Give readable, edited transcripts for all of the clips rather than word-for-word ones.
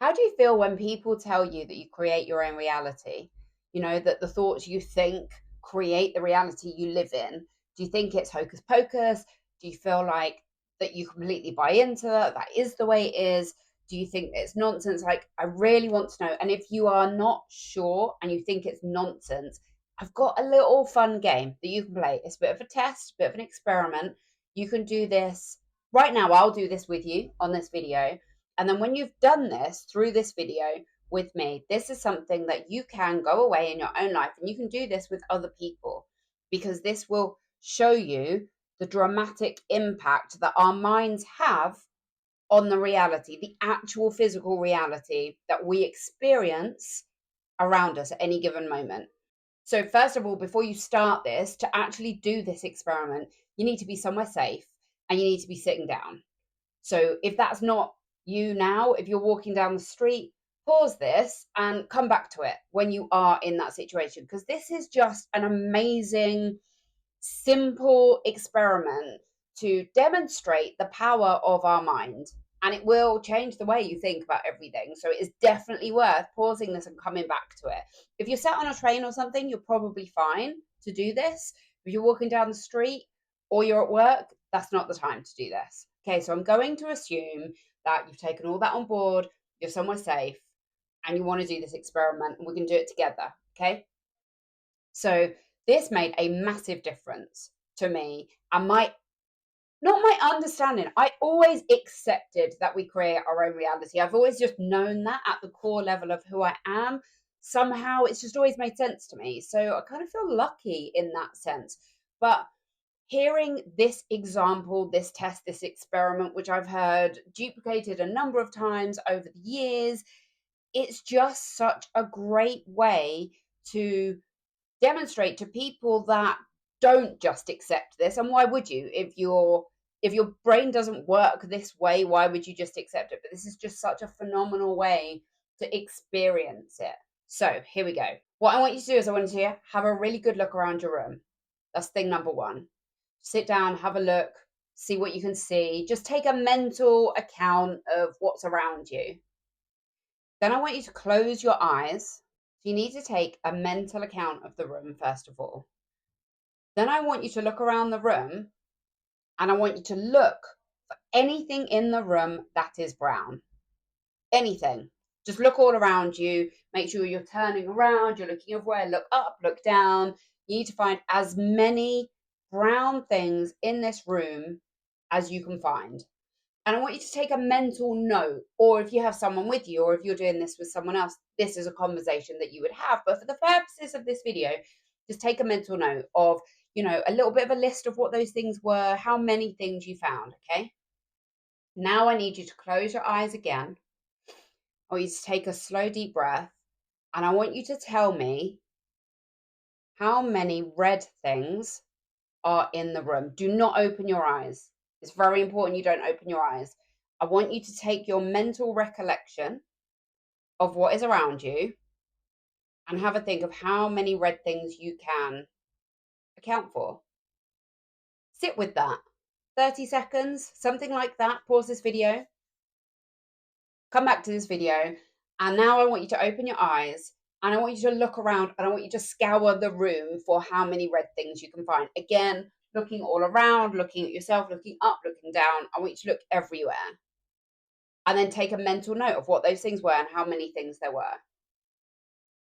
How do you feel when people tell you that you create your own reality? You know, that the thoughts you think create the reality you live in. Do you think it's hocus pocus? Do you feel like that you completely buy into that? That is the way it is? Do you think it's nonsense? Like, I really want to know. And if you are not sure and you think it's nonsense, I've got a little fun game that you can play. It's a bit of a test, a bit of an experiment. You can do this right now. I'll do this with you on this video, and then when you've done this through this video with me, this is something that you can go away in your own life and you can do this with other people, because this will show you the dramatic impact that our minds have on the reality, the actual physical reality that we experience around us at any given moment. So, first of all, before you start this, to actually do this experiment, you need to be somewhere safe and you need to be sitting down. So if that's not you now, if you're walking down the street, pause this and come back to it when you are in that situation, because this is just an amazing, simple experiment to demonstrate the power of our mind. And it will change the way you think about everything. So it is definitely worth pausing this and coming back to it. If you're sat on a train or something, you're probably fine to do this. If you're walking down the street or you're at work, that's not the time to do this. Okay, so I'm going to assume that you've taken all that on board, you're somewhere safe, and you want to do this experiment, and we can do it together. Okay, so this made a massive difference to me and not my understanding. I always accepted that we create our own reality. I've always just known that at the core level of who I am. Somehow it's just always made sense to me. So I kind of feel lucky in that sense. But hearing this example, this test, this experiment, which I've heard duplicated a number of times over the years, it's just such a great way to demonstrate to people that don't just accept this. And why would you? If your brain doesn't work this way, why would you just accept it? But this is just such a phenomenal way to experience it. So here we go. What I want you to do is I want you to have a really good look around your room. That's thing number one. Sit down, have a look, see what you can see. Just take a mental account of what's around you. Then I want you to close your eyes. So you need to take a mental account of the room, first of all. Then I want you to look around the room and I want you to look for anything in the room that is brown. Anything. Just look all around you. Make sure you're turning around, you're looking everywhere, look up, look down. You need to find as many brown things in this room as you can find. And I want you to take a mental note, or if you have someone with you, or if you're doing this with someone else, this is a conversation that you would have. But for the purposes of this video, just take a mental note of, a little bit of a list of what those things were, how many things you found, okay? Now I need you to close your eyes again. I want you to take a slow, deep breath, and I want you to tell me how many red things are in the room. Do not open your eyes. It's very important you don't open your eyes. I want you to take your mental recollection of what is around you and have a think of how many red things you can account for. Sit with that. 30 seconds, something like that. Pause this video. Come back to this video. And now I want you to open your eyes and I want you to look around and I want you to scour the room for how many red things you can find. Again, looking all around, looking at yourself, looking up, looking down. I want you to look everywhere. And then take a mental note of what those things were and how many things there were.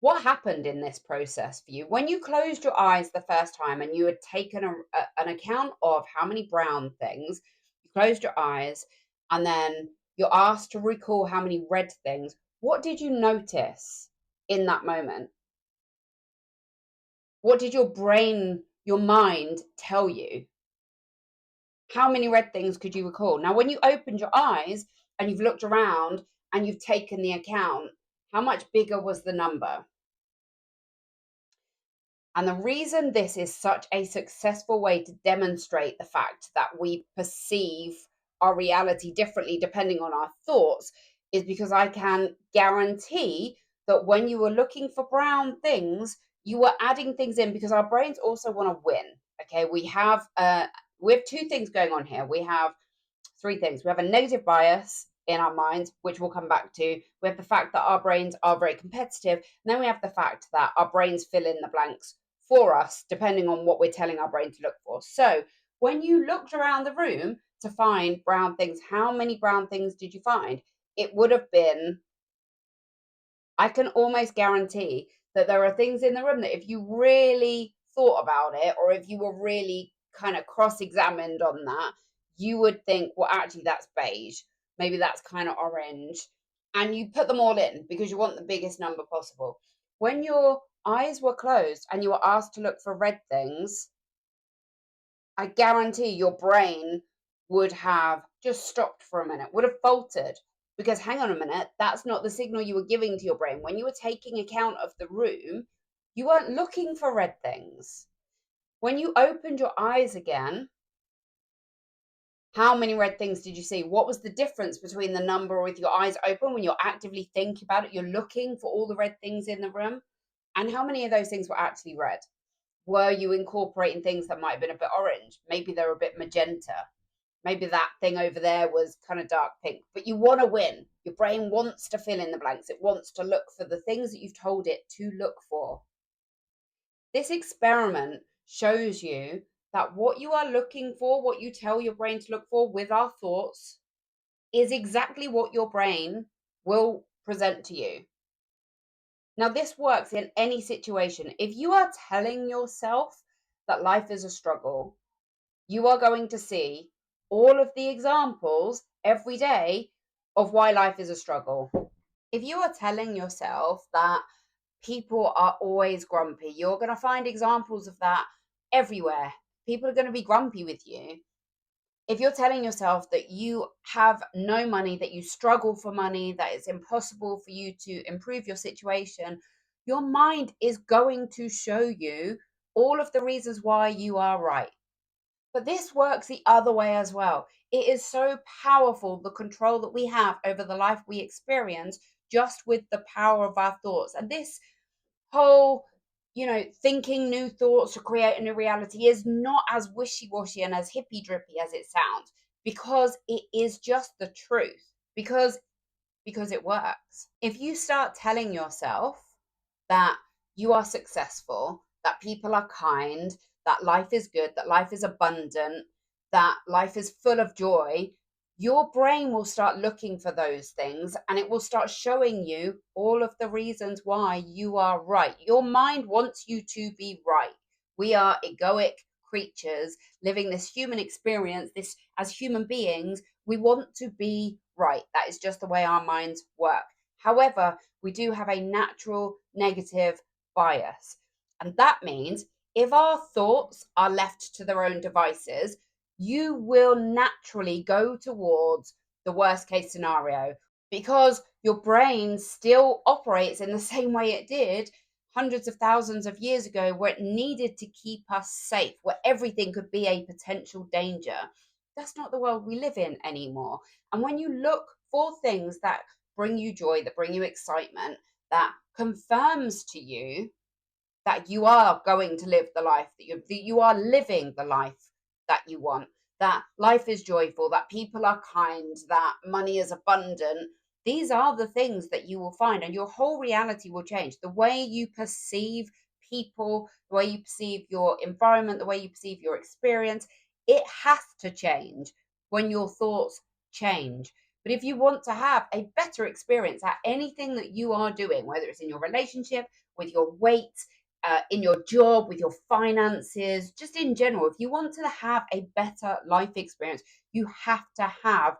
What happened in this process for you? When you closed your eyes the first time and you had taken an account of how many brown things, you closed your eyes and then you're asked to recall how many red things. What did you notice in that moment? What did your brain, your mind tell you? How many red things could you recall? Now, when you opened your eyes and you've looked around and you've taken the account, how much bigger was the number? And the reason this is such a successful way to demonstrate the fact that we perceive our reality differently depending on our thoughts is because I can guarantee that when you were looking for brown things, you were adding things in because our brains also want to win. Okay, we have two things going on here. We have three things. We have a negative bias, in our minds, which we'll come back to. We have the fact that our brains are very competitive. And then we have the fact that our brains fill in the blanks for us, depending on what we're telling our brain to look for. So when you looked around the room to find brown things, how many brown things did you find? It would have been, I can almost guarantee that there are things in the room that if you really thought about it, or if you were really kind of cross-examined on that, you would think, well, actually, that's beige. Maybe that's kind of orange. And you put them all in because you want the biggest number possible. When your eyes were closed and you were asked to look for red things, I guarantee your brain would have just stopped for a minute, would have faltered. Because hang on a minute, that's not the signal you were giving to your brain. When you were taking account of the room, you weren't looking for red things. When you opened your eyes again, how many red things did you see? What was the difference between the number with your eyes open when you're actively thinking about it? You're looking for all the red things in the room. And how many of those things were actually red? Were you incorporating things that might have been a bit orange? Maybe they're a bit magenta. Maybe that thing over there was kind of dark pink. But you want to win. Your brain wants to fill in the blanks. It wants to look for the things that you've told it to look for. This experiment shows you that what you are looking for, what you tell your brain to look for with our thoughts, is exactly what your brain will present to you. Now, this works in any situation. If you are telling yourself that life is a struggle, you are going to see all of the examples every day of why life is a struggle. If you are telling yourself that people are always grumpy, you're going to find examples of that everywhere. People are going to be grumpy with you. If you're telling yourself that you have no money, that you struggle for money, that it's impossible for you to improve your situation, your mind is going to show you all of the reasons why you are right. But this works the other way as well. It is so powerful, the control that we have over the life we experience just with the power of our thoughts. And this whole, thinking new thoughts to create a new reality is not as wishy-washy and as hippy-drippy as it sounds, because it is just the truth, because it works. If you start telling yourself that you are successful, that people are kind, that life is good, that life is abundant, that life is full of joy, your brain will start looking for those things and it will start showing you all of the reasons why you are right. Your mind wants you to be right. We are egoic creatures living this human experience, this as human beings, we want to be right. That is just the way our minds work. However, we do have a natural negative bias. And that means if our thoughts are left to their own devices, you will naturally go towards the worst case scenario because your brain still operates in the same way it did hundreds of thousands of years ago, where it needed to keep us safe, where everything could be a potential danger. That's not the world we live in anymore. And when you look for things that bring you joy, that bring you excitement, that confirms to you that you are going to live the life that you are living the life that you want, that life is joyful, that people are kind, that money is abundant. These are the things that you will find, and your whole reality will change. The way you perceive people, the way you perceive your environment, the way you perceive your experience, it has to change when your thoughts change. But if you want to have a better experience at anything that you are doing, whether it's in your relationship, with your weight, in your job, with your finances, just in general, if you want to have a better life experience, you have to have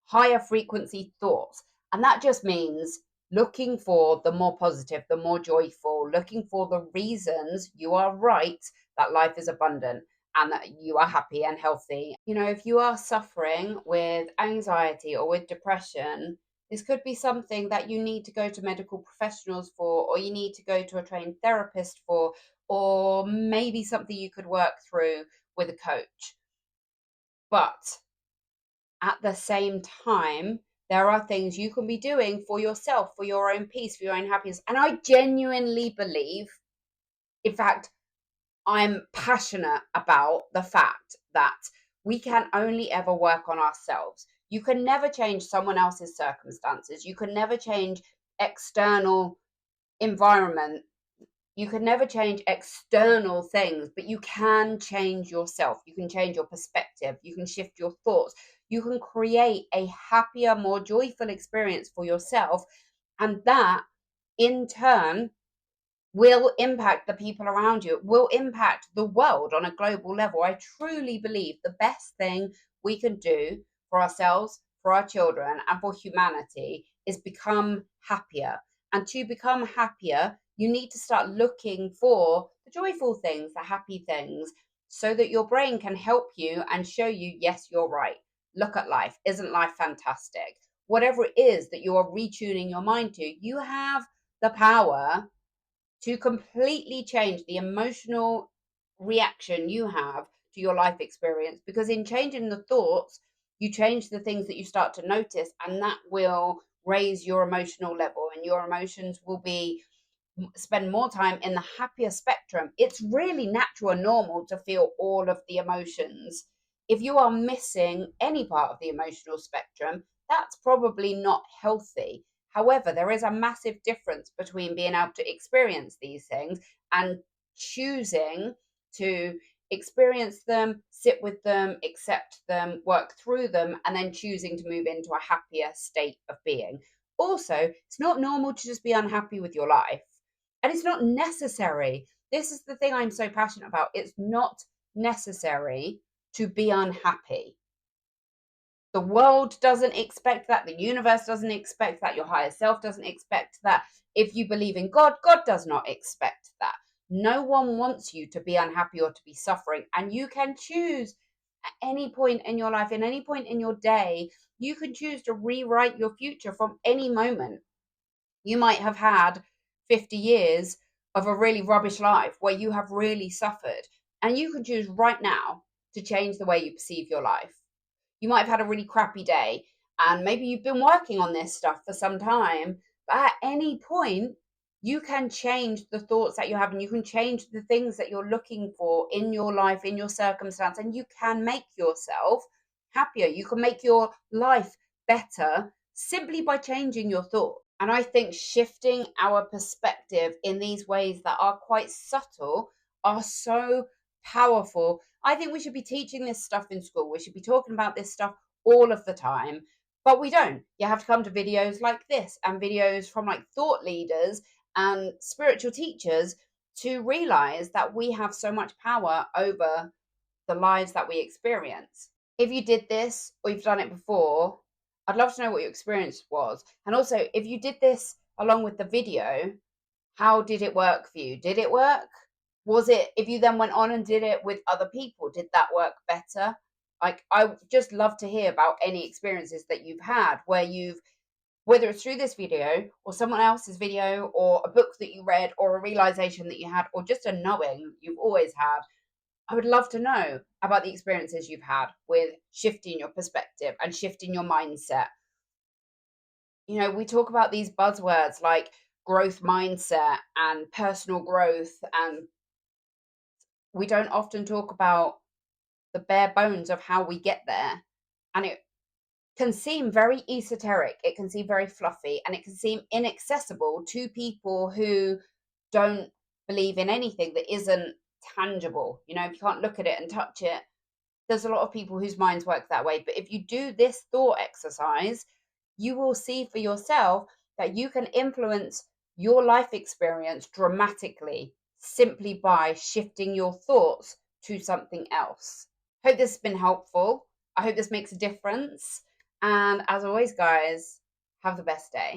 higher frequency thoughts. And that just means looking for the more positive, the more joyful, looking for the reasons you are right that life is abundant and that you are happy and healthy. If you are suffering with anxiety or with depression, this could be something that you need to go to medical professionals for, or you need to go to a trained therapist for, or maybe something you could work through with a coach. But at the same time, there are things you can be doing for yourself, for your own peace, for your own happiness. And I genuinely believe, in fact, I'm passionate about the fact that we can only ever work on ourselves. You can never change someone else's circumstances. You can never change external environment. You can never change external things, but you can change yourself. You can change your perspective. You can shift your thoughts. You can create a happier, more joyful experience for yourself. And that in turn will impact the people around you. It will impact the world on a global level. I truly believe the best thing we can do for ourselves, for our children, and for humanity is become happier. And to become happier, you need to start looking for the joyful things, the happy things, so that your brain can help you and show you, yes, you're right. Look at life. Isn't life fantastic? Whatever it is that you are retuning your mind to, you have the power to completely change the emotional reaction you have to your life experience, because in changing the thoughts you change the things that you start to notice, and that will raise your emotional level, and your emotions will be spend more time in the happier spectrum. It's really natural and normal to feel all of the emotions. If you are missing any part of the emotional spectrum, that's probably not healthy. However, there is a massive difference between being able to experience these things and choosing to experience them, sit with them, accept them, work through them, and then choosing to move into a happier state of being. Also, it's not normal to just be unhappy with your life. And it's not necessary. This is the thing I'm so passionate about. It's not necessary to be unhappy. The world doesn't expect that. The universe doesn't expect that. Your higher self doesn't expect that. If you believe in God, God does not expect that. No one wants you to be unhappy or to be suffering. And you can choose at any point in your life, in any point in your day, you can choose to rewrite your future from any moment. You might have had 50 years of a really rubbish life where you have really suffered, and you can choose right now to change the way you perceive your life. You might have had a really crappy day, and maybe you've been working on this stuff for some time, but at any point, you can change the thoughts that you have, and you can change the things that you're looking for in your life, in your circumstance, and you can make yourself happier. You can make your life better simply by changing your thoughts. And I think shifting our perspective in these ways that are quite subtle are so powerful. I think we should be teaching this stuff in school. We should be talking about this stuff all of the time, but we don't. You have to come to videos like this and videos from like thought leaders and spiritual teachers to realize that we have so much power over the lives that we experience. If you did this or you've done it before, I'd love to know what your experience was. And also, if you did this along with the video, how did it work for you? Did it work? Was it, if you then went on and did it with other people, did that work better? Like, I would just love to hear about any experiences that you've had where you've, whether it's through this video or someone else's video or a book that you read or a realization that you had or just a knowing you've always had. I would love to know about the experiences you've had with shifting your perspective and shifting your mindset. You know, we talk about these buzzwords like growth mindset and personal growth, and we don't often talk about the bare bones of how we get there. And it can seem very esoteric, it can seem very fluffy, and it can seem inaccessible to people who don't believe in anything that isn't tangible. You know, if you can't look at it and touch it, there's a lot of people whose minds work that way. But if you do this thought exercise, you will see for yourself that you can influence your life experience dramatically simply by shifting your thoughts to something else. Hope this has been helpful. I hope this makes a difference. And as always, guys, have the best day.